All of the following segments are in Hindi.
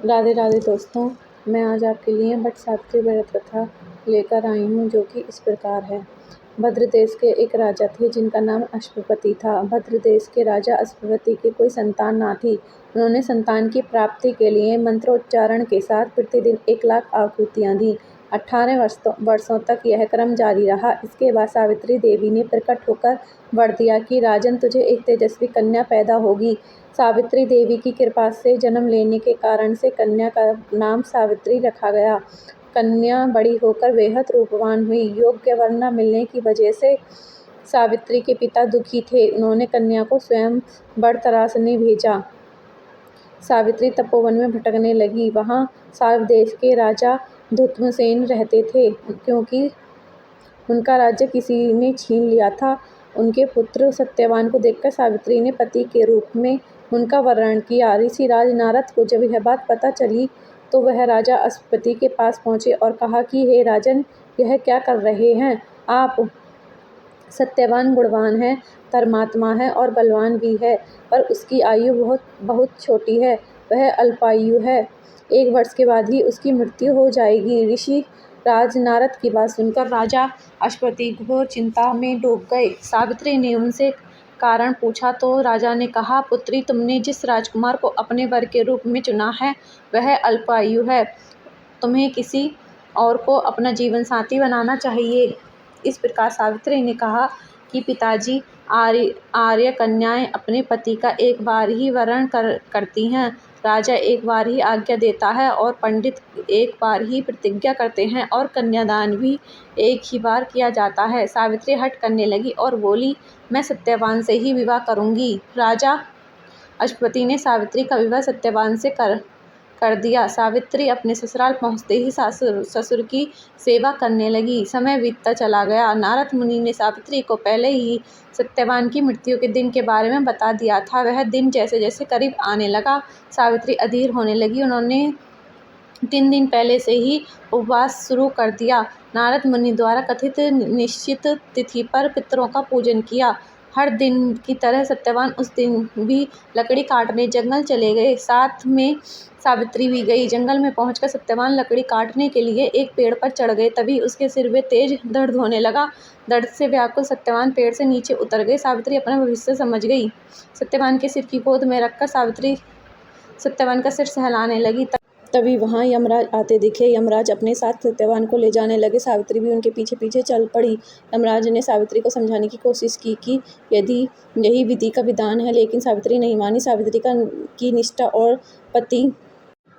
राधे राधे दोस्तों, मैं आज आपके लिए वट सावित्री व्रत कथा लेकर आई हूँ, जो कि इस प्रकार है। भद्र देश के एक राजा थे जिनका नाम अश्वपति था। भद्र देश के राजा अश्वपति की कोई संतान ना थी। उन्होंने संतान की प्राप्ति के लिए मंत्रोच्चारण के साथ प्रतिदिन 1,00,000 आहुतियाँ दी। 18 वर्षों तक यह क्रम जारी रहा। इसके बाद सावित्री देवी ने प्रकट होकर वर दिया कि राजन, तुझे एक तेजस्वी कन्या पैदा होगी। सावित्री देवी की कृपा से जन्म लेने के कारण से कन्या का नाम सावित्री रखा गया। कन्या बड़ी होकर बेहद रूपवान हुई। योग्य वर न मिलने की वजह से सावित्री के पिता दुखी थे। उन्होंने कन्या को स्वयं वर तराशने भेजा। सावित्री तपोवन में भटकने लगी। वहाँ सार्व देश के राजा धुत्मसेन रहते थे। क्योंकि उनका राज्य किसी ने छीन लिया था, उनके पुत्र सत्यवान को देखकर सावित्री ने पति के रूप में उनका वरण किया। ऋषिराज नारद को जब यह बात पता चली तो वह राजा अश्वपति के पास पहुँचे और कहा कि हे राजन, यह क्या कर रहे हैं आप? सत्यवान गुणवान है, धर्मात्मा है और बलवान भी है, पर उसकी आयु बहुत छोटी है। वह अल्पायु है। 1 वर्ष के बाद ही उसकी मृत्यु हो जाएगी। ऋषि राज नारद की बात सुनकर राजा अश्वपति घोर चिंता में डूब गए। सावित्री ने उनसे कारण पूछा तो राजा ने कहा, पुत्री, तुमने जिस राजकुमार को अपने वर के रूप में चुना है वह अल्पायु है। तुम्हें किसी और को अपना जीवन साथी बनाना चाहिए। इस प्रकार सावित्री ने कहा कि पिताजी, आर्य कन्याएं अपने पति का एक बार ही वरण करती हैं। राजा एक बार ही आज्ञा देता है और पंडित एक बार ही प्रतिज्ञा करते हैं और कन्यादान भी एक ही बार किया जाता है। सावित्री हठ करने लगी और बोली, मैं सत्यवान से ही विवाह करूंगी। राजा अश्वपति ने सावित्री का विवाह सत्यवान से कर दिया। सावित्री अपने ससुराल पहुंचते ही ससुर की सेवा करने लगी। समय बीतता चला गया। नारद मुनि ने सावित्री को पहले ही सत्यवान की मृत्यु के दिन के बारे में बता दिया था। वह दिन जैसे जैसे करीब आने लगा, सावित्री अधीर होने लगी। उन्होंने 3 दिन पहले से ही उपवास शुरू कर दिया। नारद मुनि द्वारा कथित निश्चित तिथि पर पितरों का पूजन किया। हर दिन की तरह सत्यवान उस दिन भी लकड़ी काटने जंगल चले गए। साथ में सावित्री भी गई। जंगल में पहुंचकर सत्यवान लकड़ी काटने के लिए एक पेड़ पर चढ़ गए। तभी उसके सिर में तेज दर्द होने लगा। दर्द से व्याकुल सत्यवान पेड़ से नीचे उतर गए। सावित्री अपना भविष्य समझ गई। सत्यवान के सिर की गोद में रखकर सावित्री सत्यवान का सिर सहलाने लगी। तभी वहाँ यमराज आते दिखे। यमराज अपने साथ सत्यवान को ले जाने लगे। सावित्री भी उनके पीछे पीछे चल पड़ी। यमराज ने सावित्री को समझाने की कोशिश की कि यदि यही विधि का विधान है, लेकिन सावित्री नहीं मानी। सावित्री की निष्ठा और पति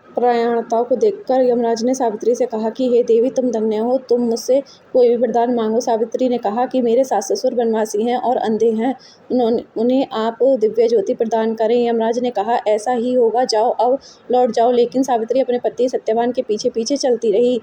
परायणता को देखकर यमराज ने सावित्री से कहा कि हे देवी, तुम धन्य हो, तुम मुझसे कोई भी वरदान मांगो। सावित्री ने कहा कि मेरे सास ससुर वनवासी हैं और अंधे हैं, उन्हें आप दिव्य ज्योति प्रदान करें। यमराज ने कहा, ऐसा ही होगा, जाओ, अब लौट जाओ। लेकिन सावित्री अपने पति सत्यवान के पीछे पीछे चलती रही।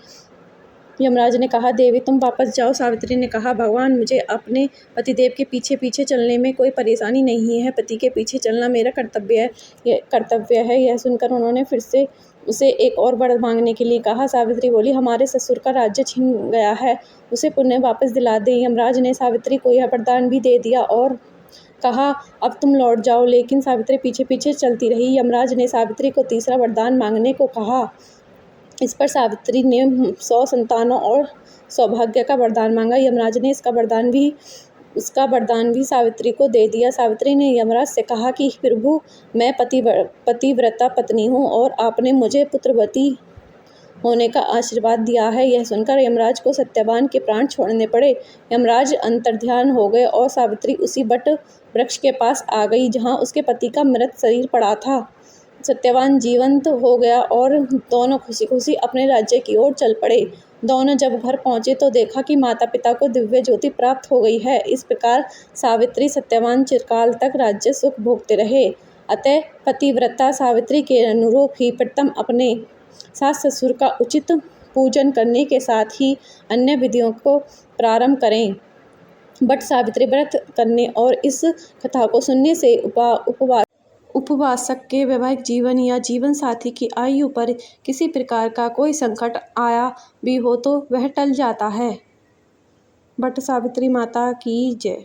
यमराज ने कहा, देवी, तुम वापस जाओ। सावित्री ने कहा, भगवान, मुझे अपने पतिदेव के पीछे पीछे चलने में कोई परेशानी नहीं है। पति के पीछे चलना मेरा कर्तव्य है। यह सुनकर उन्होंने फिर से उसे एक और वर मांगने के लिए कहा। सावित्री बोली, हमारे ससुर का राज्य छिन गया है, उसे पुनः वापस दिला दें। यमराज ने सावित्री को यह वरदान भी दे दिया और कहा, अब तुम लौट जाओ। लेकिन सावित्री पीछे पीछे चलती रही। यमराज ने सावित्री को तीसरा वरदान मांगने को कहा। इस पर सावित्री ने 100 संतानों और सौभाग्य का वरदान मांगा। यमराज ने उसका वरदान भी सावित्री को दे दिया। सावित्री ने यमराज से कहा कि प्रभु, मैं पतिव्रता पत्नी हूँ और आपने मुझे पुत्रवती होने का आशीर्वाद दिया है। यह सुनकर यमराज को सत्यवान के प्राण छोड़ने पड़े। यमराज अंतर्ध्यान हो गए और सावित्री उसी वट वृक्ष के पास आ गई जहाँ उसके पति का मृत शरीर पड़ा था। सत्यवान जीवंत हो गया और दोनों खुशी खुशी अपने राज्य की ओर चल पड़े। दोनों जब घर पहुंचे तो देखा कि माता पिता को दिव्य ज्योति प्राप्त हो गई है। इस प्रकार सावित्री सत्यवान चिरकाल तक राज्य सुख भोगते रहे। अतः पतिव्रता सावित्री के अनुरूप ही प्रथम अपने सास ससुर का उचित पूजन करने के साथ ही अन्य विधियों को प्रारंभ करें। बट सावित्री व्रत करने और इस कथा को सुनने से उपवासक के वैवाहिक जीवन या जीवन साथी की आयु पर किसी प्रकार का कोई संकट आया भी हो तो वह टल जाता है। बट सावित्री माता की जय।